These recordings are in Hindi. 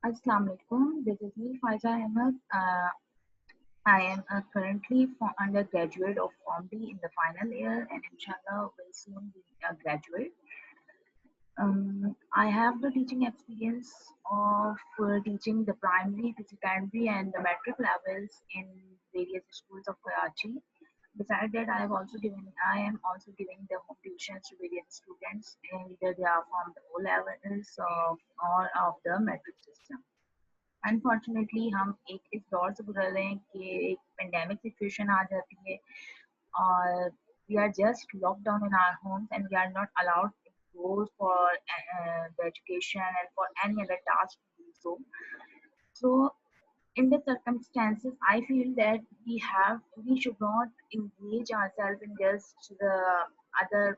Assalamu alaikum. This is me, Faiza Ahmed. I am currently undergraduate of PharmD in the final year, and inshallah will soon be a graduate. I have the teaching experience of teaching the primary, the secondary, and the metric levels in various schools of Karachi. Besides that, I am also giving the home tuitions to various students, either they are from the O levels or of the metric system. Unfortunately हम एक इस दौर से गुजर रहे हैं कि एक पेंडेमिक सिचुएशन आ जाती है और we are just locked down in our homes and we are not allowed to go for the education and for any other task to do so. So in the circumstances, I feel that we should not engage ourselves in just the other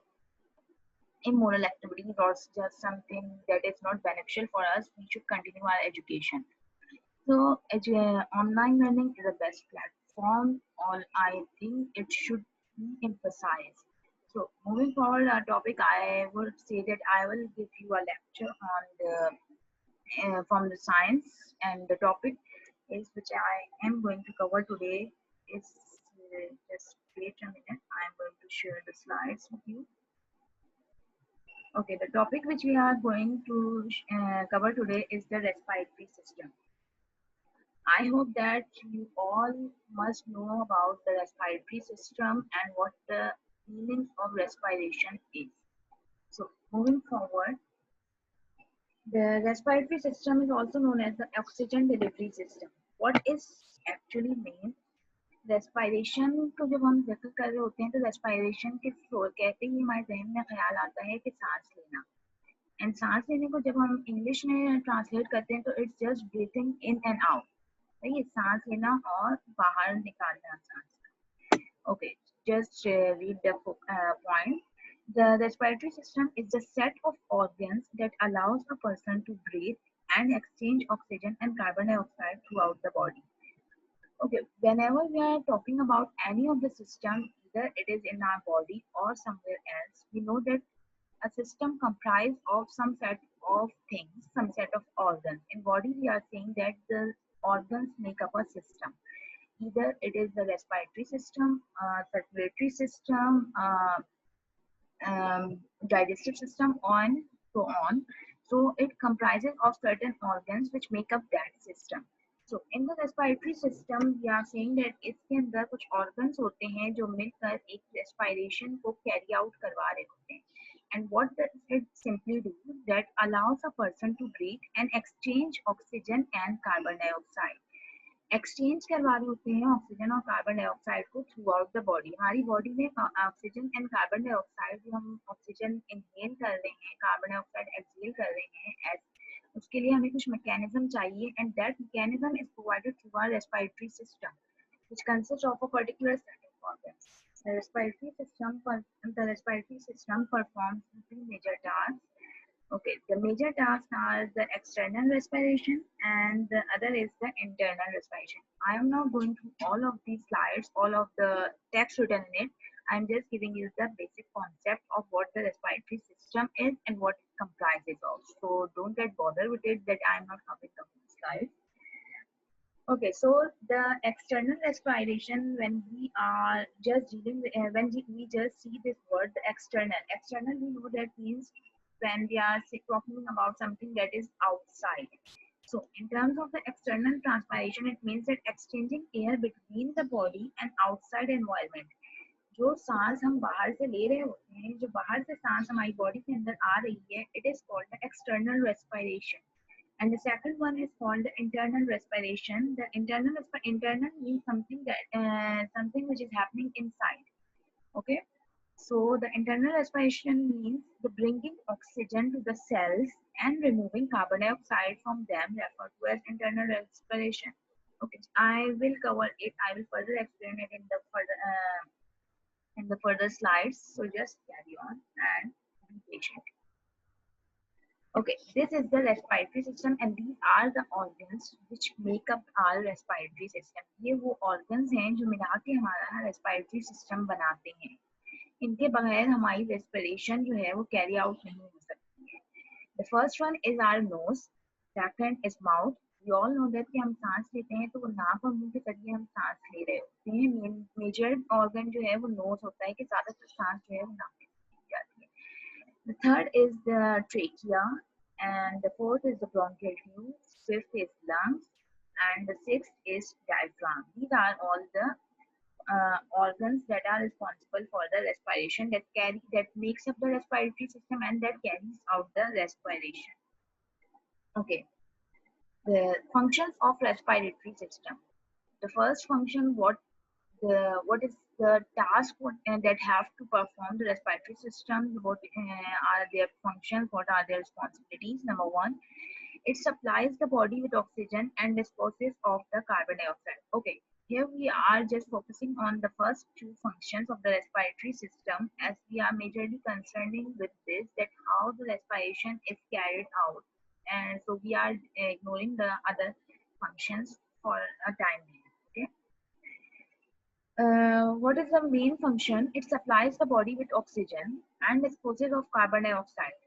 immoral activities or just something that is not beneficial for us. We should continue our education. So, online learning is the best platform. All I think it should be emphasized. So, moving forward, our topic, I would say that I will give you a lecture on the from the science, and the topic is which I am going to cover today is just wait a minute. I am going to share the slides with you. Okay, the topic which we are going to cover today is the respiratory system. I hope that you all must know about the respiratory system and what the meaning of respiration is. So, moving forward, the respiratory system is also known as the oxygen delivery system. What is actually mean? Respiration को जब हम जिक्र कर रहे होते हैं तो रेस्पायरेशन के कहते ही हमारे जहन में ख्याल आता है कि सांस लेना एंड सांस लेने को जब हम इंग्लिश में ट्रांसलेट करते हैं तो it's just breathing in and out ये सांस लेना और बाहर निकालना सांस okay just read the point. The respiratory system is the set of organs that allows a person to breathe and exchange oxygen and carbon dioxide throughout the body. Okay, whenever we are talking about any of the system, either it is in our body or somewhere else, we know that a system comprised of some set of things, some set of organs. In body, we are saying that the organs make up a system. Either it is the respiratory system, circulatory system, digestive system, on so on. So it comprises of certain organs which make up that system. So in the respiratory system, we are saying that इसके अंदर कुछ organs होते हैं जो मिलकर एक respiration को carry out करवा रहे होते हैं. And what does it simply do? That allows a person to breathe and exchange oxygen and carbon dioxide. Exchange करवा रहे होते हैं ऑक्सीजन और कार्बन डाइऑक्साइड को थ्रू आउट द बॉडी. हमारी बॉडी में ऑक्सीजन एंड कार्बन डाइऑक्साइड जो हम ऑक्सीजन इनहेल कर रहे हैं, कार्बन डाइऑक्साइड एक्सहेल कर रहे हैं, उसके लिए हमें कुछ मैकेनिज्म चाहिए and that mechanism is provided through our respiratory system which consist of a particular set of organs. The respiratory system performs three major tasks. Okay, the major tasks are the external respiration and the other is the internal respiration. I am not going through all of these slides, all of the text written in it. I'm just giving you the basic concept of what the respiratory system is and what it comprises of. So don't get bothered with it that I'm not covering the whole slide. Okay, so the external respiration, when we are just dealing with, when we just see this word, the external, we know that means when we are talking about something that is outside. So in terms of the external transpiration, it means that exchanging air between the body and outside environment. जो सांस हम बाहर से ले रहे होते हैं, जो बाहर से सांस हमारी बॉडी के अंदर आ रही है, it is called the external respiration. And the second one is called the internal respiration. The internal means something that something which is happening inside. Okay, so the internal respiration means the bringing oxygen to the cells and removing carbon dioxide from them, referred to as internal respiration. Okay, I will cover it. I will further explain it in the further slides. So just carry on and be patient. Okay, this is the respiratory system and these are the organs which make up our respiratory system. ये वो organs हैं जो मिला के हमारा respiratory system बनाते हैं. इनके बगैर हमारी respiration जो है वो carry out नहीं हो सकती है. The first one is our nose. Second is mouth. We all know that कि हम सांस लेते हैं तो वो नाक और मुंह के जरिए हम सांस ले रहे होते हैं. मेजर ऑर्गन जो है वो नोज होता है कि ज्यादातर सांस जो है वो नाक में ली जाती है. The third is the trachea, and the fourth is the bronchial tube. Fifth is lungs, and the sixth is diaphragm. These are all the organs that are responsible for the respiration, that makes up the respiratory system and that carries out the respiration. Okay, the functions of respiratory system. The first function, what is the task that have to perform the respiratory system, what are their functions, what are their responsibilities. Number one, it supplies the body with oxygen and disposes of the carbon dioxide. Okay, here we are just focusing on the first two functions of the respiratory system, as we are majorly concerning with this, that how the respiration is carried out, and so we are ignoring the other functions for a time being. Okay. What is the main function? It supplies the body with oxygen and disposes of carbon dioxide.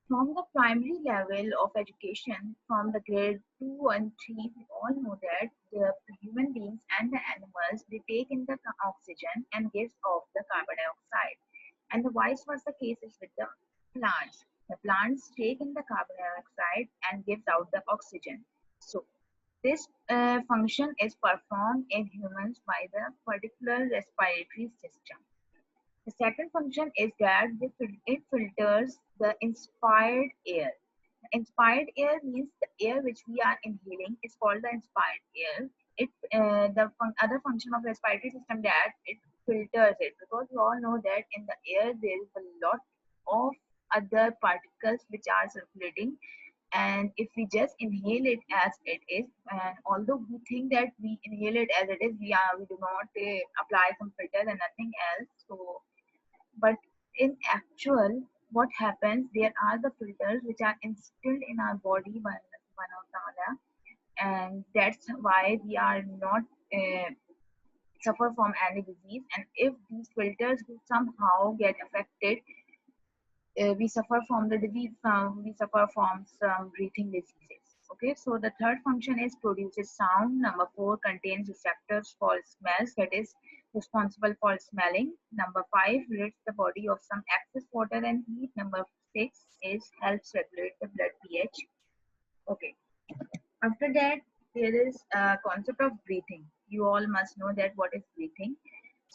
From the primary level of education, from the grade 2 and 3, we all know that the human beings and the animals, they take in the oxygen and gives off the carbon dioxide. And the vice versa case is with the plants. The plants take in the carbon dioxide and gives out the oxygen. So this function is performed in humans by the particular respiratory system. The second function is that it filters the inspired air. Inspired air means the air which we are inhaling is called the inspired air. Other function of respiratory system, that it filters it, because we all know that in the air there is a lot of other particles which are circulating, and if we just inhale it as it is, and although we think that we inhale it as it is, we do not apply some filters and nothing else. So but in actual, what happens, there are the filters which are instilled in our body one of the other, and that's why we are not suffer from any disease. And if these filters will somehow get affected, we suffer from the disease. We suffer from some breathing diseases. Okay, so the third function is produces sound. Number four, contains receptors for smells, that is responsible for smelling. Number five, rids the body of some excess water and heat. Number six is helps regulate the blood pH. Okay, after that, there is a concept of breathing. You all must know that what is breathing.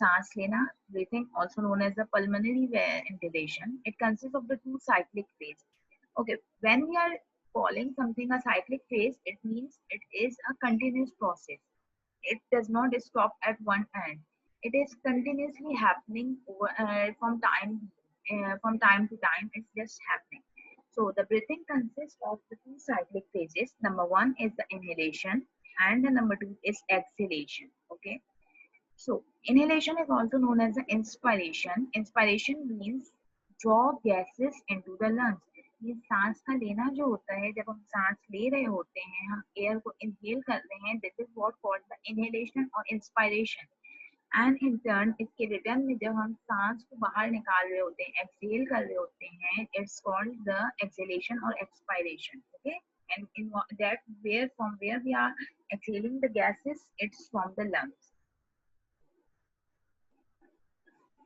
सांस लेना, breathing, also known as the pulmonary ventilation. It consists of the two cyclic phase. Okay, when we are calling something a cyclic phase, it means it is a continuous process. It does not stop at one end. It is continuously happening from time to time. It's just happening. So the breathing consists of the two cyclic phases. Number one is the inhalation, and the number two is exhalation. Okay. So inhalation is also known as the inspiration. Inspiration means draw gases into the lungs. ये सांस का लेना जो होता है, जब हम सांस ले रहे होते हैं, हम एयर को इनहेल कर रहे हैं, this is what called the inhalation और इंस्पायरेशन. एंड इन टर्न, इसके रिटर्न में जब हम सांस को बाहर निकाल रहे होते हैं, एक्सहेल कर रहे होते हैं, इट्स कॉल्ड द एक्सहेलेशन और expiration. Okay, and in that, where we are exhaling the gases, it's from the lungs.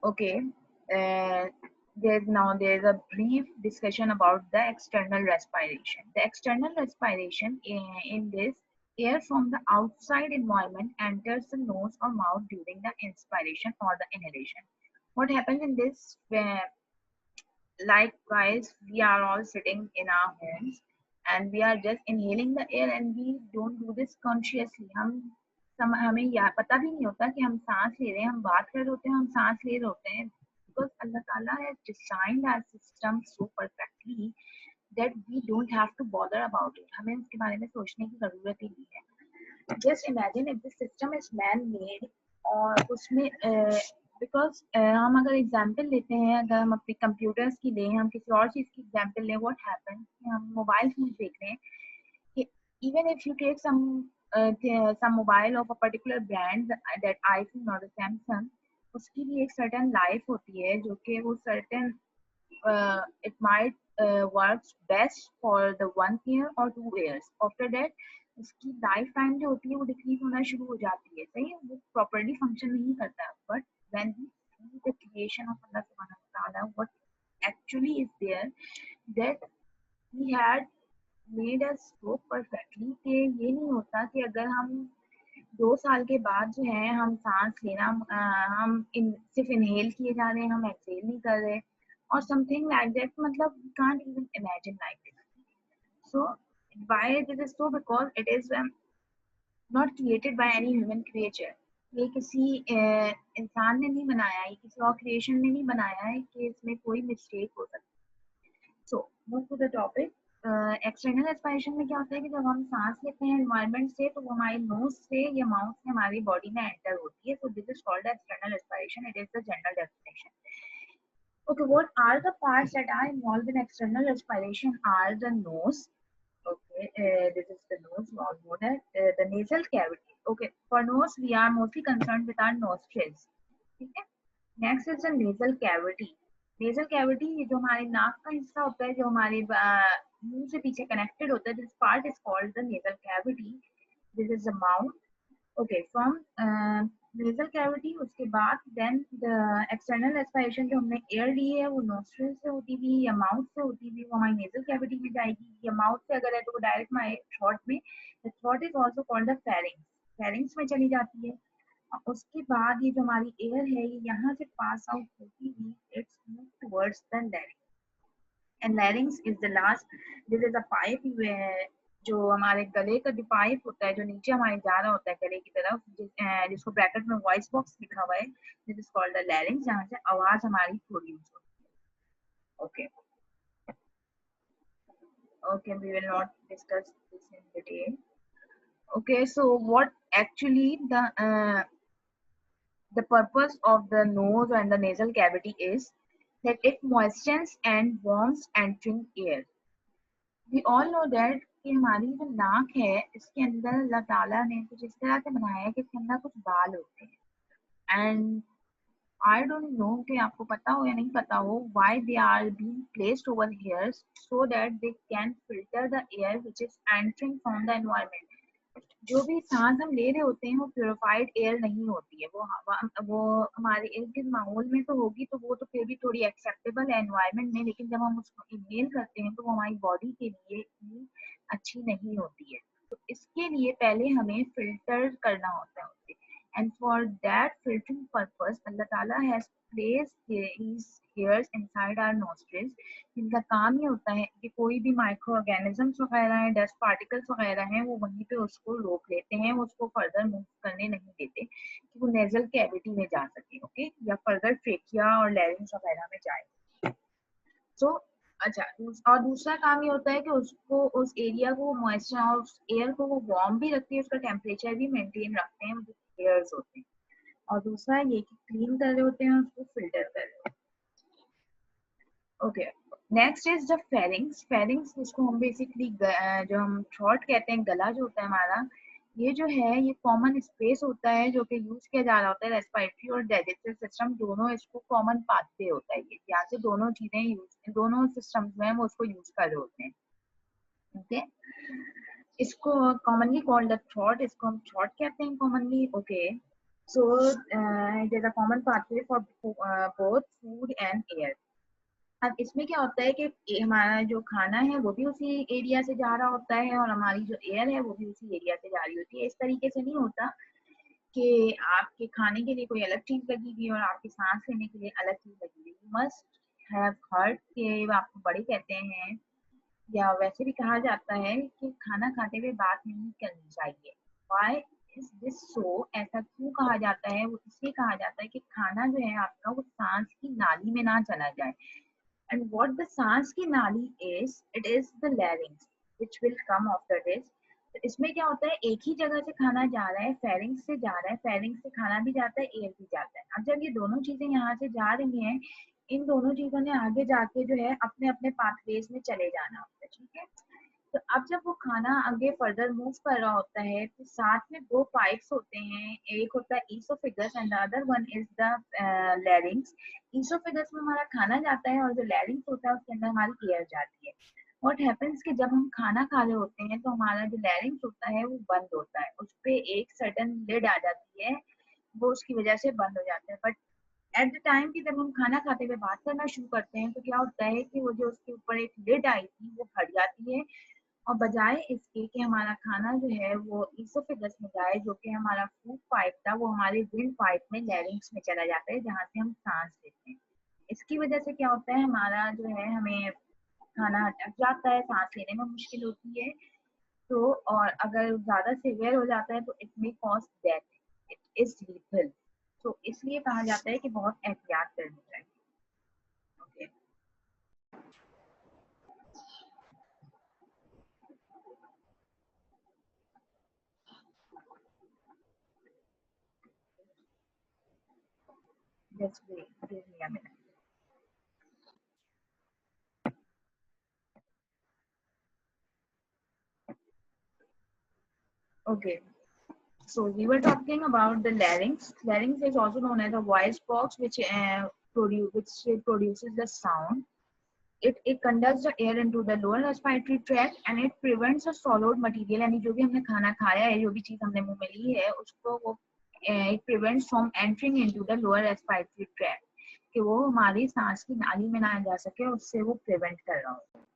Okay, there's a brief discussion about the external respiration. The external respiration, in this, air from the outside environment enters the nose or mouth during the inspiration or the inhalation. What happens in this? Likewise, we are all sitting in our homes and we are just inhaling the air, and we don't do this consciously. हमें पता भी नहीं होता कि हम सांस ले रहे हैं, हम बात कर रहे होते हैं, हम सांस ले रहे होते हैं, because Allah Ta'ala has designed our system so perfectly that we don't have to bother about it. हमें इसके बारे में सोचने की जरूरत ही नहीं है. Just imagine if the system is man-made, और उसमें because हम अगर एग्जाम्पल लेते हैं, अगर हम अपने कंप्यूटर्स की लें, हम किसी और चीज़ की एग्जाम्पल लें, what happens, हम मोबाइल फोन देख रहे हैं कि even if you take some mobile of a particular brand, that iPhone or Samsung, उसकी भी एक certain life होती है, जो कि वो certain it might works best for the 1 year or 2 years. After that उसकी लाइफ टाइम जो होती है वो डिक्रीज होना शुरू हो जाती है, सही है, वो प्रॉपर्ली फंक्शन नहीं करता. But when we see the creation of Allah सुब्हानहू व तआला, what actually is there, that he had made us so perfectly कि ये नहीं होता कि अगर हम 2 साल के बाद जो है हम सांस लेना हम सिर्फ इनहेल किए जा रहे हैं, हम एक्सहेल नहीं कर रहे और समथिंग लाइक दैट, मतलब we can't even imagine like this. So why this is so, because it is not created by any human creature. ये किसी इंसान ने नहीं बनाया है, किसी और क्रिएशन ने नहीं बनाया है कि इसमें कोई मिस्टेक हो सकती. So move to the topic. External aspiration में क्या होता है कि जब हम सांस लेते हैं एनवायरनमेंट से तो वो हमारे नोज से या माउथ से हमारी बॉडी में एंटर होती है. So this is called external aspiration. It is the general definition. Okay, what are the parts that are involved in external respiration? Are the nose. Okay, this is the nose. We all know that. The nasal cavity. Okay, for nose we are mostly concerned with our nostrils. Okay. Next is the nasal cavity. Nasal cavity ये जो हमारे नाक का हिस्सा होता है, जो हमारे मुंह से पीछे कनेक्टेड होता है, this part is called the nasal cavity. This is the mouth. Okay, from nasal cavity उसके बाद then the external respiration जो हमने एयर ली है वो nostril से होती हुई या माउथ से होती हुई वो हमारी nasal cavity में जाएगी, या माउथ से अगर है तो वो डायरेक्ट हमारे थ्रोट में, the throat is also called the pharynx. pharynx में चली जाती है. उसके बाद ये जो हमारी एयर है ये यहाँ से पास आउट होती हुई it's move towards the larynx. And larynx is the last. This is a pipe जो हमारे गले का जो पाइप होता है जो नीचे हमारे जा रहा होता है गले की तरफ, जिसको ब्रैकेट में वॉइस बॉक्स लिखा हुआ है, this is called the larynx, जहाँ से आवाज हमारी प्रोड्यूस होती है. Okay okay, we will not discuss this in detail. Okay, so what actually the purpose of the nose and the nasal cavity is that it moistens and warms entering air. We all know that कि हमारी जो नाक है इसके अंदर अल्लाह ताला ने कुछ इस तरह से बनाया है कि इसके अंदर कुछ बाल होते हैं. एंड आई डोंट नो कि आपको पता हो या नहीं पता हो why they are being placed over here so that they can filter the air which is entering from the environment. जो भी सांस हम ले रहे होते हैं वो प्योरिफाइड एयर नहीं होती है, वो हवा वो हमारे इर्द गिर्द माहौल में तो होगी तो वो तो फिर भी थोड़ी एक्सेप्टेबल है एनवायरनमेंट में, लेकिन जब हम उसको इनहेल करते हैं तो वो हमारी बॉडी के लिए इतनी अच्छी नहीं होती है. तो इसके लिए पहले हमें फिल्टर करना होता है उसे. And for that filtering purpose Allah ताला has placed these hairs inside our nostrils, जिनका काम ये होता है कि कोई भी माइक्रो ऑर्गेनिजम्स वगैरह हैं, डस्ट पार्टिकल्स वगैरह हैं, वो वहीं पे उसको रोक लेते हैं, उसको फर्दर मूव करने नहीं देते कि वो नेजल कैविटी में जा सके. ओके, या फर्दर ट्रेकिया और लैरिंक्स वगैरह में जाए. सो अच्छा, और दूसरा काम ये होता है कि उसको उस एरिया को मॉइस्चर और उस एयर को वो वार्म भी रखती है, उसका टेम्परेचर भी मेंटेन रखते हैं जो एयर्स होते हैं. और दूसरा ये कि क्लीन कर रहे होते हैं, उसको फिल्टर कर रहे होते हैं. Okay, next is the pharynx. Pharynx जिसको हम बेसिकली जो हम थ्रोट कहते हैं, गला जो होता है हमारा, ये जो है ये कॉमन स्पेस होता है जो कि यूज किया जा रहा होता है. रेस्पिरेटरी और डाइजेस्टिव सिस्टम दोनों इसको कॉमन पाथवे होता है, ये यहाँ से दोनों चीजें यूज, दोनों सिस्टम्स में वो उसको यूज कर रहे होते हैं. ओके, इसको कॉमनली कॉल्ड द थ्रोट, इसको हम थ्रोट कहते हैं commonly. Okay, so it is a common pathway for both food and air. अब इसमें क्या होता है कि हमारा जो खाना है वो भी उसी एरिया से जा रहा होता है और हमारी जो एयर है वो भी उसी एरिया से जा रही होती है. इस तरीके से नहीं होता कि आपके खाने के लिए कोई अलग चीज लगी हुई और आपकी सांस लेने के लिए अलग चीज लगी हुई. यू मस्ट हैव हर्ड के आपको बड़े कहते हैं या वैसे भी कहा जाता है कि खाना खाते हुए बात नहीं करनी चाहिए. Why is this so? ऐसा क्यों कहा जाता है? वो इसलिए कहा जाता है कि खाना जो है आपका वो सांस की नाली में ना चला जाए. And what the सांस की नाली is, it is the larynx, which will come after this. तो इसमें क्या होता है, एक ही जगह से खाना जा रहा है, फेरिंग्स से जा रहा है, फेरिंग्स से खाना भी जाता है, एयर भी जाता है. अब जब ये दोनों चीजें यहाँ से जा रही हैं, इन दोनों चीजों ने आगे जाके जो है अपने अपने पाथवेज में चले जाना होता है. ठीक है, तो अब जब वो खाना आगे फर्दर मूव कर रहा होता है तो साथ में दो पाइप्स होते हैं, एक होता है oesophagus and the other one is the larynx. Oesophagus में हमारा खाना जाता है और जो लैरिंग्स होता है उसके अंदर हमारी एयर जाती है। व्हाट हैपेंस कि जब हम खाना खा रहे होते हैं तो हमारा जो लैरिंग्स होता है वो बंद होता है, उस पे एक सडन लिड आ जाती है, वो उसकी वजह से बंद हो जाता है। बट एट द टाइम कि जब हम खाना खाते हुए बात करना शुरू करते हैं तो क्या होता है कि वो जो उसके ऊपर एक लिड आई थी वो फट जाती है, और बजाय इसके कि हमारा खाना जो है वो ईसोफेगस में जाए, जो कि हमारा फूड पाइप था, वो हमारे विंड पाइप में लैरिंग्स में चला जाता है जहाँ से हम सांस लेते हैं। इसकी वजह से क्या होता है, हमारा जो है हमें खाना अटक जाता है, सांस लेने में मुश्किल होती है। तो और अगर ज़्यादा सीवियर हो जाता है तो it may cause death, it is lethal. तो इसलिए कहा जाता है कि बहुत एहतियात करनी चाहिए। Okay, just wait, give me a minute. Okay, so we were talking about the larynx. Larynx is also known as a voice box, which produces the sound. It conducts the air into the lower respiratory tract and it prevents a swallowed material, यानी जो भी हमने खाना खाया है, जो भी चीज हमने मुंह में ली है, उसको वो it prevents from entering into the lower respiratory tract, कि वो हमारी सांस की नाली में ना जा सके, उससे वो प्रिवेंट कर रहा हो।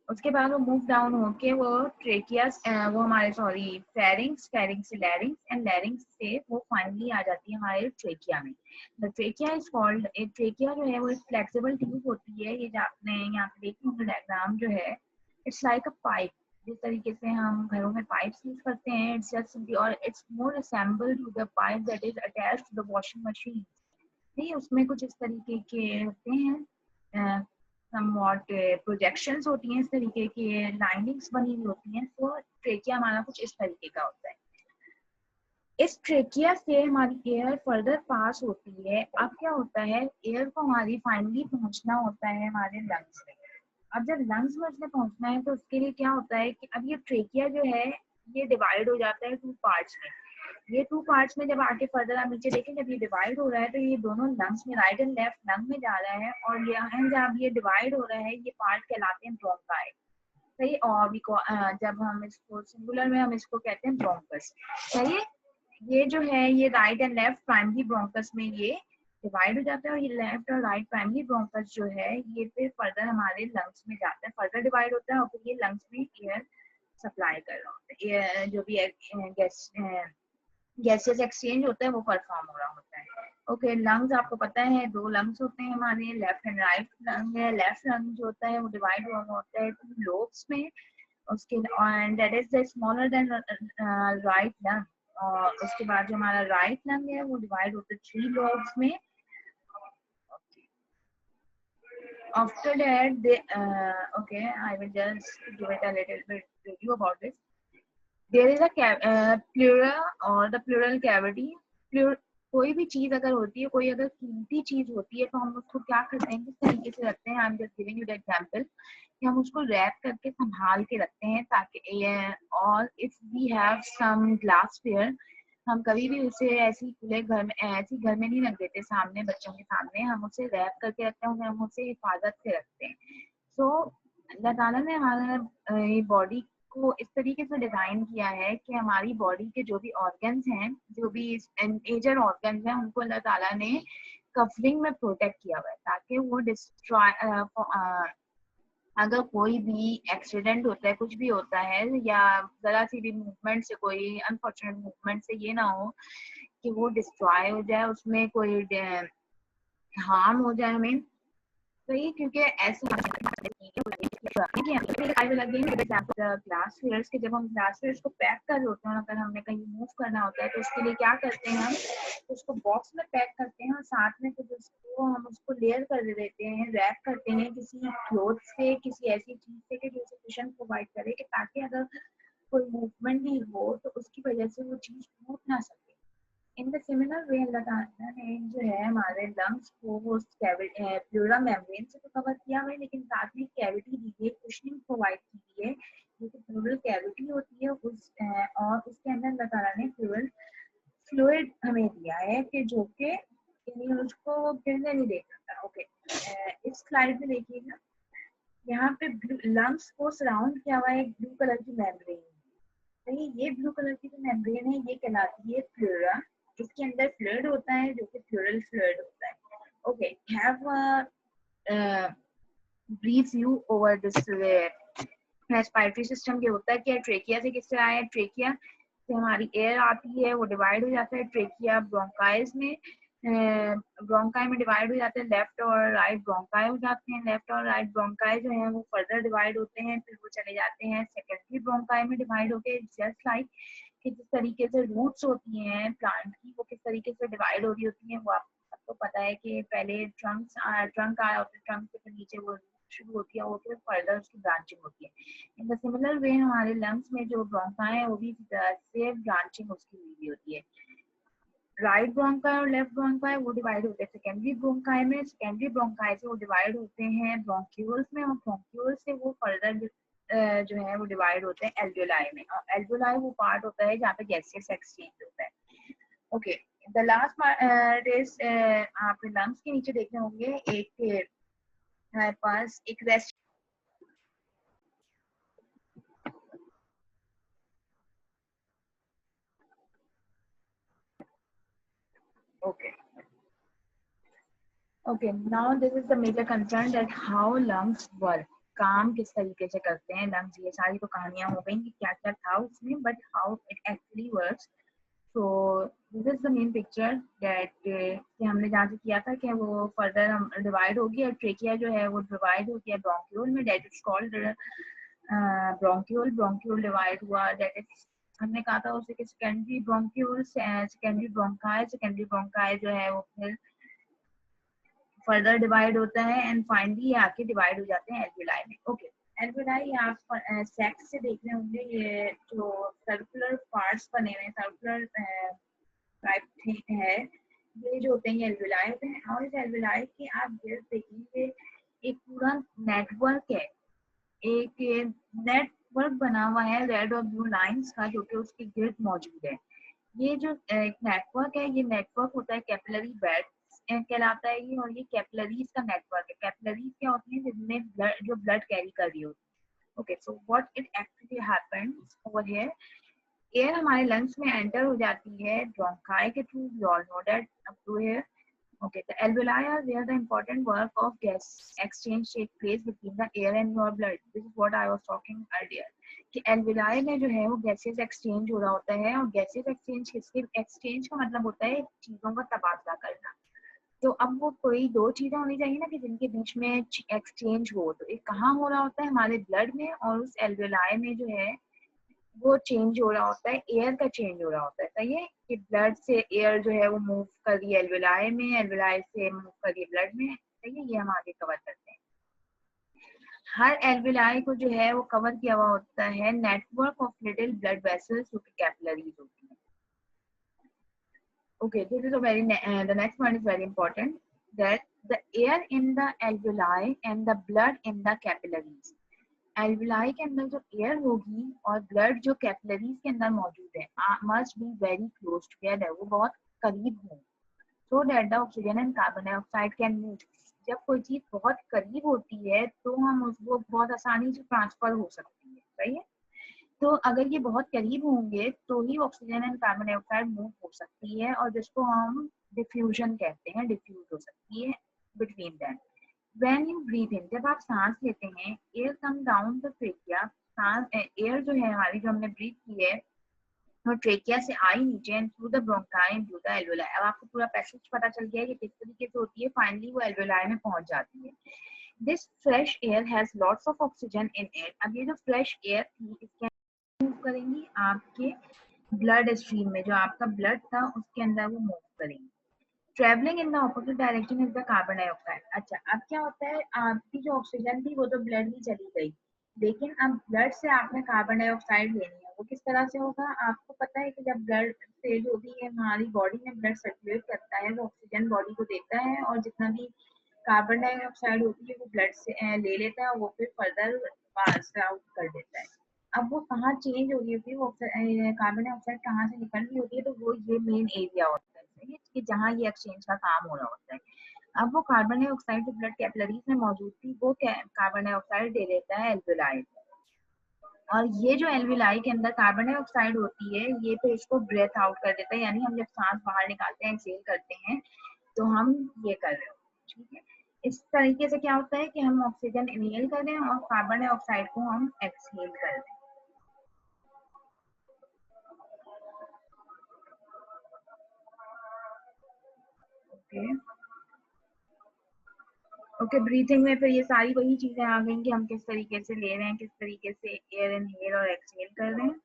उसके बाद वो मूव डाउन होके वो ट्रेकिया, वो हमारे सॉरी फेरिंग्स, फेरिंग्स से लैरिंग्स एंड लैरिंग्स से वो फाइनली आ जाती है हमारे ट्रेकिया में। द ट्रेकिया इज कॉल्ड, एक ट्रेकिया जो है वो एक फ्लेक्सिबल ट्यूब होती है, ये जो आपने यहाँ पे देखी होंगे डायग्राम जो है, इट्स लाइक अ पाइप। जिस तरीके से हम घरों में पाइप्स यूज करते हैं, इट्स जस्ट सिंपली, और it's more assembled to the pipe that is attached to the washing machine. नहीं, उसमें कुछ इस तरीके के होते हैं, समवॉट प्रोजेक्शंस होती हैं, इस तरीके की लाइनिंग्स बनी हुई होती हैं। तो ट्रेकिया हमारा कुछ इस तरीके का होता है। इस ट्रेकिया से हमारी एयर फर्दर पास होती है। अब क्या होता है, एयर को हमारी फाइनली पहुंचना होता है हमारे लंग्स में। अब जब लंग्स में उसने पहुंचना है तो उसके लिए क्या होता है कि अब ये ट्रेकिया जो है ये डिवाइड हो जाता है टू पार्ट्स में। ये टू पार्ट्स में जब आगे फर्दर आप नीचे देखें, जब ये डिवाइड हो रहा है तो ये दोनों लंग्स में, राइट एंड लेफ्ट लंग में जा रहा है, और यहाँ जब ये डिवाइड हो रहा है ये पार्ट कहलाते हैं ब्रोंकाई। सही, और जब हम इसको सिंगुलर में हम इसको कहते हैं ब्रोंकस। सही है, ये जो है ये right and left primary bronchus में ये डिवाइड हो जाता है, और ये लेफ्ट और राइट प्राइमरी ब्रोंकस जो है ये फिर फर्दर हमारे लंग्स में जाता है, फर्दर डिवाइड होता है, और फिर ये लंग्स में एयर सप्लाई कर रहा होता है, जो भी गैस गैसेस एक्सचेंज होता है वो परफॉर्म हो रहा होता है। ओके, लंग्स आपको पता है दो लंग्स होते हैं हमारे, लेफ्ट एंड राइट लंग है। लेफ्ट लंग जो होता है वो डिवाइड हुआ होता है टू लोब्स में, उसके and that is the smaller than right lung. और उसके बाद जो हमारा राइट लंग है वो डिवाइड होता है थ्री लोब्स में। After that they okay, I will just give it a little bit review about this. There is a pleura or the pleural cavity. कोई भी चीज अगर होती है, कोई अगर कीमती चीज होती है तो हम उसको क्या करते हैं, किस तरीके से रखते हैं, I am just giving you the example, कि हम उसको रैप करके संभाल के रखते हैं ताकि, और if we have some glass fair, हम कभी भी उसे ऐसी खुले घर में, ऐसी घर में नहीं रख देते सामने बच्चों के सामने, हम उसे रैप करके रखते हैं, हम उसे हिफाजत से रखते हैं। सो अल्लाह ताला ने हमारे बॉडी को इस तरीके से डिजाइन किया है कि हमारी बॉडी के जो भी ऑर्गन्स हैं, जो भी मेजर ऑर्गन्स हैं, उनको अल्लाह ताला ने कवरिंग में प्रोटेक्ट किया हुआ है ताकि वो डिस्ट्रॉय, अगर कोई भी एक्सीडेंट होता है, कुछ भी होता है, या जरा सी भी मूवमेंट से, कोई अनफॉर्चुनेट मूवमेंट से ये ना हो कि वो डिस्ट्रॉय हो जाए, उसमें कोई हार्म हो जाए हमें। सही, क्योंकि ऐसा ग्लास फेयर्स के, जब हम ग्लास फेयर्स को पैक कर रहे होते हैं, अगर हमने कहीं मूव करना होता है तो उसके लिए क्या करते हैं, हम उसको बॉक्स में पैक करते हैं और साथ में फिर उसको हम उसको लेयर कर दे देते हैं, रैप करते हैं किसी क्लोथ से, किसी ऐसी चीज से कि जो उसे कुशन प्रोवाइड करे, कि ताकि अगर कोई मूवमेंट भी हो तो उसकी वजह से वो चीज टूट ना सके। इन द सिमिलर वे अल्लाह ताला ने जो है हमारे लंग्स को वो प्लूरल मेम्ब्रेन से तो कवर किया हुआ है, लेकिन साथ में कैविटी दी है, कुशनिंग प्रोवाइड की है, जो कि प्लूरल कैविटी होती है और उसके अंदर अल्लाह ताला ने प्लूरल फ्लूइड हमें दिया है कि जो कि यानी उसको गिरने नहीं दे सकता। ओके, इस स्लाइड में देखिएगा, यहाँ पे लंग्स को सराउंड किया हुआ है एक ब्लू कलर की मेम्ब्रेन। तो ये ब्लू कलर की जो मेम्ब्रेन है ये कहलाती है प्लूरा। इसके अंदर फ्लूइड होता है जो कि प्लूरल फ्लूइड होता है। Okay, have brief you over this respiratory system. ये होता है क्या, ट्रेकिया से किससे आया है, ट्रेकिया से हमारी एयर आती है, वो डिवाइड हो जाता है ट्रेकिया ब्रोंकाइज में, ब्रोंकाई में डिवाइड हो जाते हैं, लेफ्ट और राइट ब्रोंकाई हो जाते हैं, लेफ्ट और राइट ब्रोंकाई जो है वो फर्दर डिवाइड होते हैं, फिर वो चले जाते हैं सेकेंडरी ब्रोंकाई में डिवाइड होके, जस्ट लाइक कि जिस तरीके से रूट्स होती हैं प्लांट की वो किस तरीके से डिवाइड हो रही होती हैं, वो आपको पता है कि पहले ट्रंक आया होता है, ट्रंक से फिर नीचे वो शुरू होती है, वो फिर फर्दर उसकी ब्रांचिंग होती है। इन द सिमिलर वे हमारे लंग्स में जो ब्रोंकाई है वो भी इसी तरह से ब्रांचिंग उसकी हुई होती है। राइट ब्रोंकाई और लेफ्ट ब्रोंकाई वो डिवाइड होते हैं सेकेंडरी ब्रोंकाई में, सेकेंडरी ब्रोंकाई से वो डिवाइड होते हैं ब्रोंक्यूल्स में, और ब्रोंक्यूल से वो फर्दर जो है वो डिवाइड होते हैं एल्वियोलाई में, और एल्वियोलाई वो पार्ट होता है जहाँ पे गैसेस एक्सचेंज होता है। Okay, the last part is, आप लंग्स के नीचे देख रहे होंगे एक हमारे पास एक rest. Okay, okay, now this is the major concern that how lungs work. काम किस तरीके से करते हैं लंग्स, ये सारी तो कहानियां हो गई कि क्या क्या था उसमें, but how it actually works. So this is the main picture that कि हमने जहाँ से किया था कि वो फर्दर हम डिवाइड होगी और ट्रेकिया जो है वो डिवाइड हो गया ब्रोंक्यूल में, that is called bronchiole. Bronchiole divide हुआ, दैट इज हमने कहा था उसे कि secondary bronchiole, secondary bronchi, secondary bronchi जो है वो फिर फर्दर डिवाइड होता है एंड फाइनली आके डिवाइड हो जाते हैं एल्वियोलाई में। ओके, एल्वियोलाई आप सेक्स से देख रहे होंगे, ये जो सर्कुलर पार्ट्स बने हुए हैं, सर्कुलर टाइप है, ये जो होते हैं एल्वियोलाई होते हैं, और इस एल्वियोलाई के आप गिर्द देखेंगे एक पूरा नेटवर्क है, एक नेटवर्क बना हुआ है रेड और ब्लू लाइंस का जो कि उसके गिर्द मौजूद है। ये जो एक नेटवर्क है, ये नेटवर्क होता है कैपिलरी बेड कहलाता है ये, और ये कैपिलरीज का नेटवर्क है। कैपिलरीज क्या होती है, जिनमें ब्लड जो ब्लड कैरी कर रही होती है। Okay, so what it actually happens over here, air हमारे लंग्स में एंटर हो जाती है ब्रोंकाई के through, we all know that up to here. Okay, the alveoli are where the important work of gas exchange take place between the air and your blood. This is what I was talking earlier. कि alveoli में जो है वो gases exchange हो रहा होता है, और gases exchange किसके exchange का मतलब होता है चीजों का तबादला करना। तो अब वो कोई दो चीजें होनी चाहिए ना कि जिनके बीच में एक्सचेंज हो, तो एक कहाँ हो रहा होता है हमारे ब्लड में, और उस alveoli में जो है वो चेंज हो रहा होता है, एयर का चेंज हो रहा होता है। सही है कि ब्लड से एयर जो है वो मूव कर रही है एल्वियोलाई में, एल्वियोलाई से मूव कर रही है ब्लड में। सही है, ये हम आगे कवर करते हैं। हर एल्वियोलाई को जो है वो कवर किया हुआ होता है network of little blood vessels जो कि कैपिलरीज होती है। Okay, this is a the next one is very important, that the air in the alveoli and the blood in the capillaries. Alveoli के अंदर जो एयर होगी और ब्लड जो कैपिलरीज के अंदर मौजूद है must be very close together, वो बहुत करीब हो, so that the oxygen and carbon dioxide can move. जब कोई चीज बहुत करीब होती है तो हम उसको बहुत आसानी से ट्रांसफर हो सकती है। सही है, तो अगर ये बहुत करीब होंगे तो ही oxygen and carbon dioxide move हो सकती है, और जिसको हम डिफ्यूजन कहते हैं, डिफ्यूज हो सकती है between them. When you breathe in, जब आप सांस लेते हैं, air come down the trachea, सांस एयर जो है हमारी जो हमने ब्रीथ की है वो ट्रेकिया से आई नीचे and through the bronchi and through the alveoli. अब आपको पूरा पैसेज पता चल गया है कि किस तरीके से होती है, फाइनली वो एल्वियोलाई में पहुंच जाती है। This fresh air has lots of oxygen in it. अब ये जो फ्रेश एयर थी इसके मूव करेंगी आपके ब्लड स्ट्रीम में, जो आपका ब्लड था उसके अंदर वो मूव करेंगी। Travelling in the opposite direction is the carbon dioxide. अच्छा, अब क्या होता है, आपकी जो ऑक्सीजन थी वो तो ब्लड में चली गई, लेकिन अब ब्लड से आपने कार्बन डाइऑक्साइड लेनी है, वो किस तरह से होगा? आपको पता है कि जब ब्लड से जो भी है हमारी बॉडी में ब्लड सर्कुलेट करता है वो ऑक्सीजन बॉडी को देता है, और जितना भी कार्बन डाइऑक्साइड होती है वो ब्लड से ले लेता है और वो फिर फर्दर पास आउट कर देता है। अब वो कहाँ चेंज हो रही होती है, वो कार्बन डाइऑक्साइड कहाँ से निकल रही होती है, तो वो ये मेन एरिया होता है, सही है, कि जहाँ ये एक्सचेंज का काम हो रहा होता है। अब वो कार्बन डाइऑक्साइड जो ब्लड कैपिलरीज में मौजूद थी वो कार्बन डाइऑक्साइड दे देता है एल्वेलाई, और ये जो एल्वेलाई के अंदर कार्बन डाइऑक्साइड होती है ये फिर इसको ब्रेथ आउट कर देता है, यानी हम जब सांस बाहर निकालते हैं, एक्सहेल करते हैं, तो हम ये कर रहे होते हैं, ठीक है। इस तरीके से क्या होता है कि हम ऑक्सीजन इनहेल कर रहे हैं और कार्बन डाइऑक्साइड को हम एक्सहेल कर रहे हैं। ओके ओके, ब्रीथिंग में फिर ये सारी वही चीजें आ गई कि हम किस तरीके से ले रहे हैं, किस तरीके से एयर इनहेल और एक्सहेल कर रहे हैं।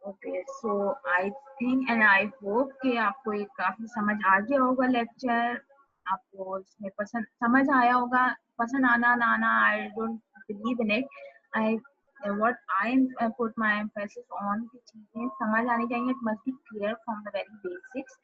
Okay, so I think and I hope कि आपको ये काफी समझ आ गया होगा लेक्चर, आपको इसमें पसंद समझ आया होगा। पसंद आना ना आना, I don't believe in it. I what I put my emphasis on की चीजें समझ आनी चाहिए, it must be clear from the very basics,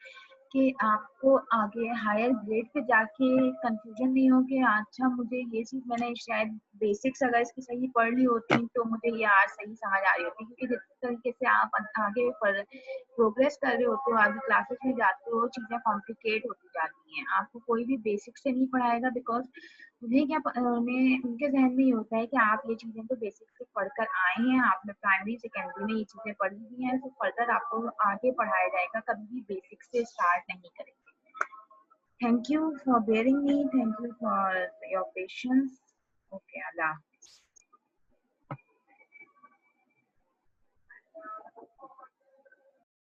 कि आपको आगे हायर ग्रेड पे जाके कंफ्यूजन नहीं हो कि अच्छा मुझे ये चीज मैंने शायद बेसिक्स अगर इसकी सही पढ़ ली होती तो मुझे ये आज सही समझ आ रही होती, क्योंकि जिस तरीके से आप आगे प्रोग्रेस कर रहे होते हो, आगे क्लासेस में जाते हो, चीजें कॉम्प्लिकेट होती जाती हैं। आपको कोई भी बेसिक से नहीं पढ़ाएगा, बिकॉज उन्हें क्या उन्हें उनके जहन में ये होता है कि आप ये चीजें तो बेसिक से पढ़कर आए हैं, आपने प्राइमरी सेकेंडरी में ये चीजें पढ़ी हुई हैं, तो फर्दर आपको आगे पढ़ाया जाएगा, कभी भी बेसिक से स्टार्ट नहीं करेंगे। Thank you for bearing me, thank you for your patience. Okay, Allah.